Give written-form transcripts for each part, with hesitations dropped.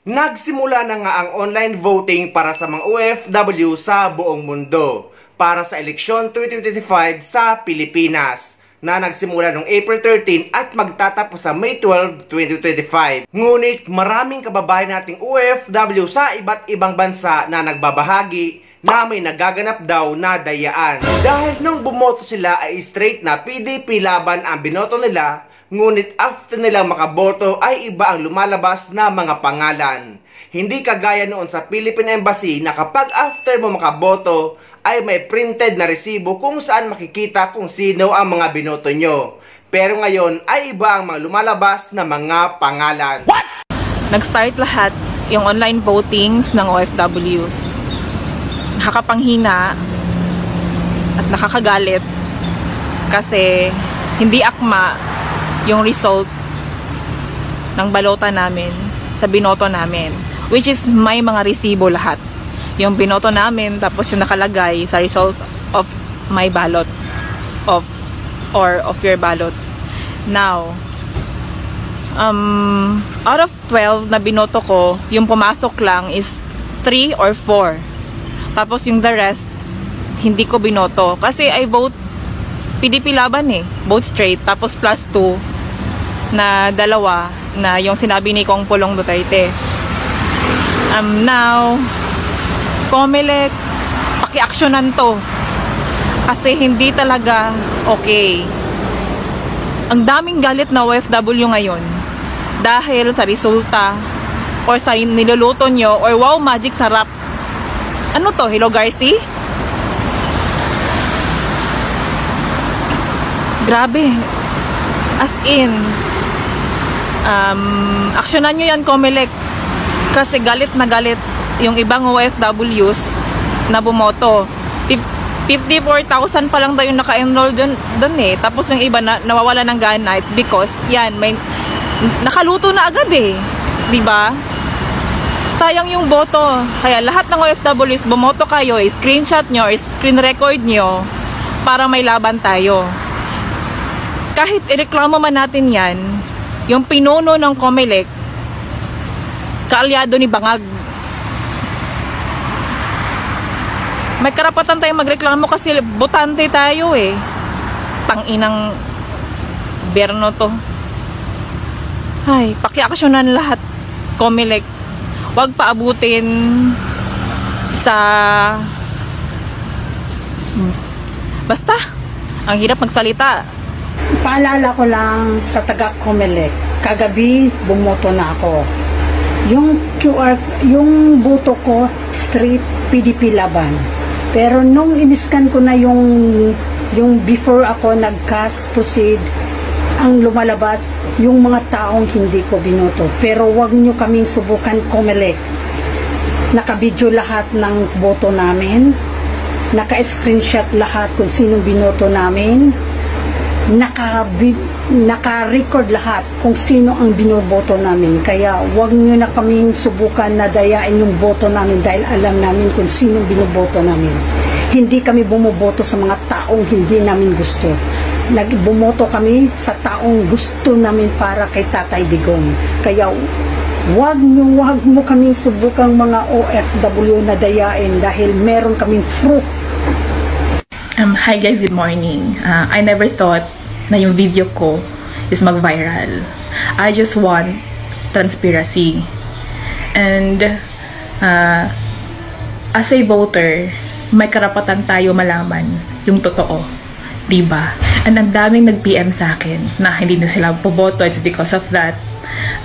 Nagsimula na nga ang online voting para sa mga OFW sa buong mundo para sa eleksyon 2025 sa Pilipinas na nagsimula noong April 13 at magtatapos sa May 12, 2025. Ngunit maraming kababayan nating OFW sa iba't ibang bansa na nagbabahagi na may nagaganap daw na dayaan. Dahil nung bumoto sila ay straight na PDP laban ang binoto nila, ngunit after nilang makaboto ay iba ang lumalabas na mga pangalan. Hindi kagaya noon sa Philippine Embassy na kapag after mo makaboto ay may printed na resibo kung saan makikita kung sino ang mga binoto nyo. Pero ngayon ay iba ang mga lumalabas na mga pangalan. What? Nag-start lahat yung online votings ng OFWs. Nakakapanghina at nakakagalit kasi hindi akma yung result ng balota namin sa binoto namin, which is may mga resibo lahat yung binoto namin, tapos yung nakalagay sa result of my ballot of your ballot. Now out of 12 na binoto ko, yung pumasok lang is 3 or 4, tapos yung the rest hindi ko binoto kasi I vote PDP laban vote straight, tapos plus 2 na dalawa na yung sinabi ni Kong Pulong Duterte. Now COMELEC, paki-aksyonan to kasi hindi talaga okay. Ang daming galit na OFW ngayon dahil sa resulta or sa niluluto nyo or wow magic sarap. Ano to, Hello Garci? Grabe. As in, aksyonan nyo yan, COMELEC, kasi galit na galit yung ibang OFWs na bumoto. 54,000 pa lang daw yung naka-enroll dun tapos yung iba na nawawala ng gana. It's because yan, may nakaluto na agad diba? Sayang yung boto. Kaya lahat ng OFWs, bumoto kayo, screenshot nyo, screen record nyo para may laban tayo. Kahit ireklamo man natin yan, yung pinuno ng COMELEC, kaalyado ni Bangag. May karapatan tayong magreklamo kasi botante tayo Tanginang berno to. Ay, pakiaksyonan lahat, COMELEC. Huwag paabutin sa basta, ang hirap magsalita. Paalala ko lang sa taga-COMELEC, kagabi bumoto na ako. Yung boto ko straight PDP laban. Pero nung iniskan ko na yung before ako nag-cast proceed, ang lumalabas yung mga taong hindi ko binoto. Pero wag nyo kaming subukan, COMELEC. Naka-video lahat ng boto namin, naka-screenshot lahat kung sinong binoto namin, naka-record lahat kung sino ang binoboto namin. Kaya wag nyo na kaming subukan na dayain yung boto namin dahil alam namin kung sino binoboto namin. Hindi kami bumoboto sa mga taong hindi namin gusto. Nagbumoto kami sa taong gusto namin para kay Tatay Digong. Kaya wag mo kaming subukang mga OFW na dayain dahil meron kaming fruit. Hi guys, good morning. I never thought na yung video ko is mag-viral. I just want transparency. And as a voter, may karapatan tayo malaman yung totoo. Diba? And ang daming nag-PM sa akin na hindi na sila puboto. It's because of that.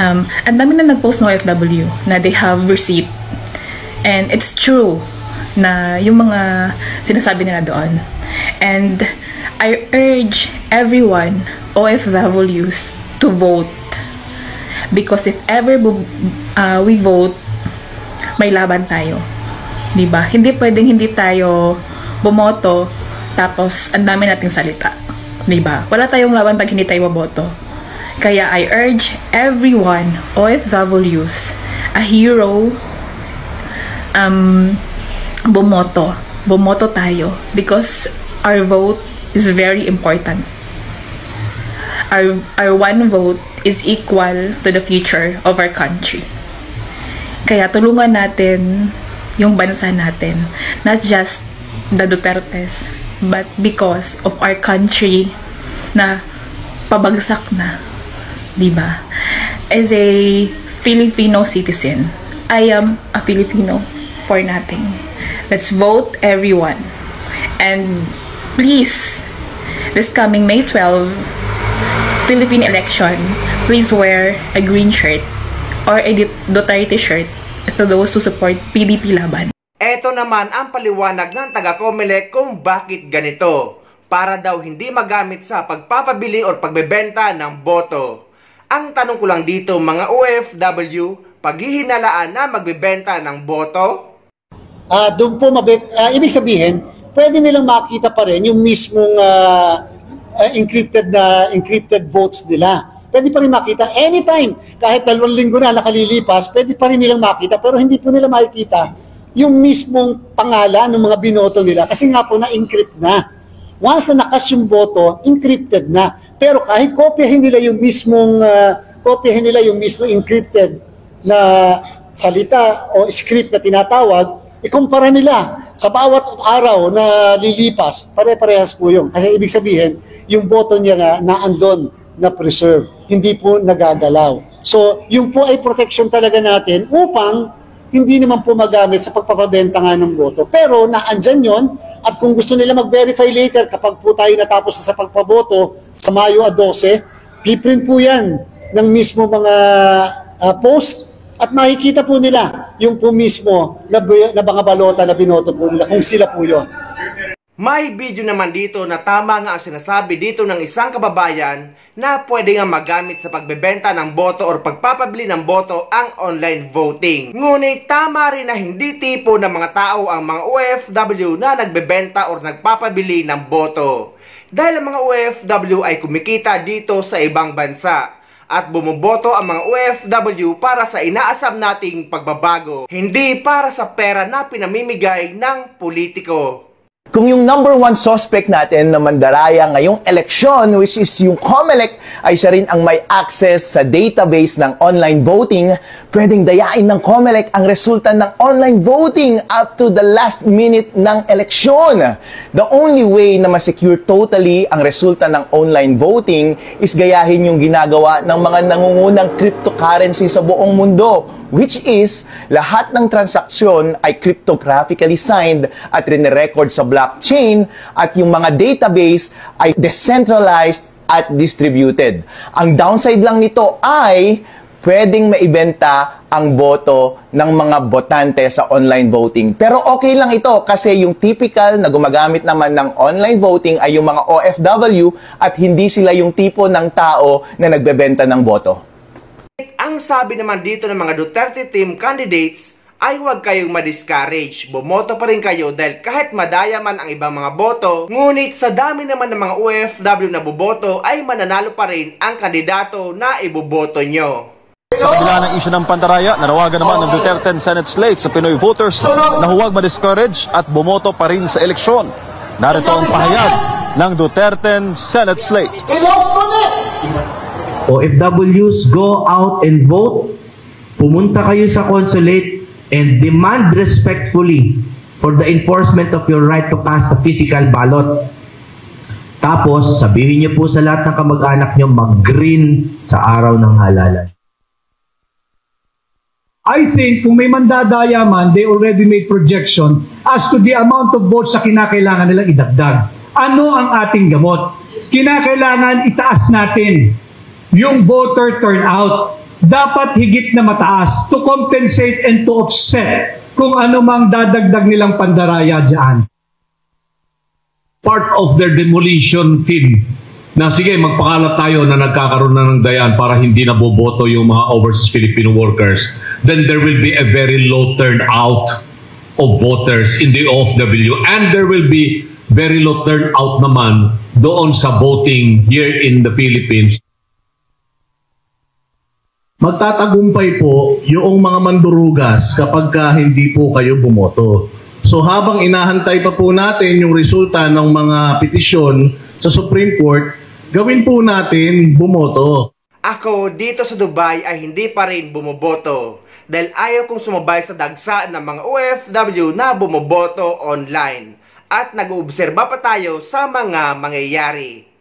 Ang daming na nag-post ng OFW na they have receipt. And it's true na yung mga sinasabi nila doon. And I urge everyone, OFWs, to vote. Because if ever we vote, may laban tayo. Diba? Hindi pwedeng hindi tayo bumoto, tapos ang dami nating salita. Diba? Wala tayong laban pag hindi tayo boboto. Kaya I urge everyone, OFWs, a hero, bumoto. Bumoto tayo. Because our vote is very important. Our one vote is equal to the future of our country. Kaya tulungan natin yung bansa natin. Not just the Dutertes, but because of our country na pabagsak na. Diba? As a Filipino citizen, I am a Filipino for nothing. Let's vote, everyone. And please, this coming May 12, Philippine election, please wear a green shirt or a Duterte shirt for those who support PDP Laban. Ito naman ang paliwanag ng taga-Comelec kung bakit ganito. Para daw hindi magamit sa pagpapabili o pagbebenta ng boto. Ang tanong ko lang dito mga OFW, paghihinalaan na magbebenta ng boto? Doon po, ibig sabihin, pwede nilang makita pa rin yung mismong encrypted votes nila. Pwede pa rin makita anytime, kahit 2 linggo na nakalilipas, pwede pa rin nilang makita, pero hindi po nila makikita yung mismong pangalan ng mga binoto nila kasi nga po na-encrypt na. Once na nakas yung boto, encrypted na. Pero kahit kopyahin nila yung mismong encrypted na salita o script na tinatawag, ikumpara nila sa bawat araw na lilipas, pare-parehas po yun. Kasi ibig sabihin, yung boto niya na andon, na preserve, hindi po nagagalaw. So, yung po ay protection talaga natin upang hindi naman po magamit sa pagpapabenta nga ng boto. Pero naandyan yon at kung gusto nila mag-verify later kapag po tayo natapos na sa pagpaboto sa Mayo 12, piprint po yan ng mismo mga post at makikita po nila yung po mismo na mga balota na binoto po nila kung sila po yon. May video naman dito na tama nga ang sinasabi dito ng isang kababayan na pwede nga magamit sa pagbebenta ng boto o pagpapabili ng boto ang online voting. Ngunit tama rin na hindi tipo ng mga tao ang mga OFW na nagbebenta o nagpapabili ng boto. Dahil ang mga OFW ay kumikita dito sa ibang bansa at bumoboto ang mga OFW para sa inaasam nating pagbabago, hindi para sa pera na pinamimigay ng politiko. Kung yung number 1 suspect natin na mandaraya ngayong eleksyon, which is yung Comelec, ay siya rin ang may access sa database ng online voting, pwedeng dayain ng Comelec ang resulta ng online voting up to the last minute ng eleksyon. The only way na ma-secure totally ang resulta ng online voting is gayahin yung ginagawa ng mga nangungunang cryptocurrency sa buong mundo, which is lahat ng transaksyon ay cryptographically signed at rinirecord sa blockchain at yung mga database ay decentralized at distributed. Ang downside lang nito ay pwedeng maibenta ang boto ng mga botante sa online voting. Pero okay lang ito kasi yung typical na gumagamit naman ng online voting ay yung mga OFW at hindi sila yung tipo ng tao na nagbebenta ng boto. Ang sabi naman dito ng mga Duterte team candidates ay huwag kayong ma-discourage. Bumoto pa rin kayo dahil kahit madaya man ang ibang mga boto, ngunit sa dami naman ng mga OFW na buboto ay mananalo pa rin ang kandidato na iboboto nyo. Sa kabila ng isyu ng pandaraya, nanawagan naman ng Duterte Senate slate sa Pinoy voters na huwag ma-discourage at bumoto pa rin sa eleksyon. Narito ang pahayag ng Duterte Senate slate. OFWs, go out and vote. Pumunta kayo sa consulate and demand respectfully for the enforcement of your right to cast a physical ballot. Tapos, sabihin niyo po sa lahat ng kamag-anak niyo mag-green sa araw ng halalan. I think kung may mandadaya man, they already made projection as to the amount of votes na kinakailangan nilang idagdag. Ano ang ating gamot? Kinakailangan itaas natin yung voter turnout. Dapat higit na mataas to compensate and to offset kung ano mang dadagdag nilang pandaraya dyan. Part of their demolition team na sige, magpakalat tayo na nagkakaroon na ng dayan para hindi na boboto yung mga overseas Filipino workers, then there will be a very low turnout of voters in the OFW and there will be very low turnout naman doon sa voting here in the Philippines. Magtatagumpay po yung mga mandurugas kapag hindi po kayo bumoto. So habang inahantay pa po natin yung resulta ng mga petisyon sa Supreme Court, gawin po natin bumoto. Ako dito sa Dubai ay hindi pa rin bumoboto dahil ayaw kong sumabay sa dagsa ng mga OFW na bumoboto online at nag-uobserba pa tayo sa mga mangyayari.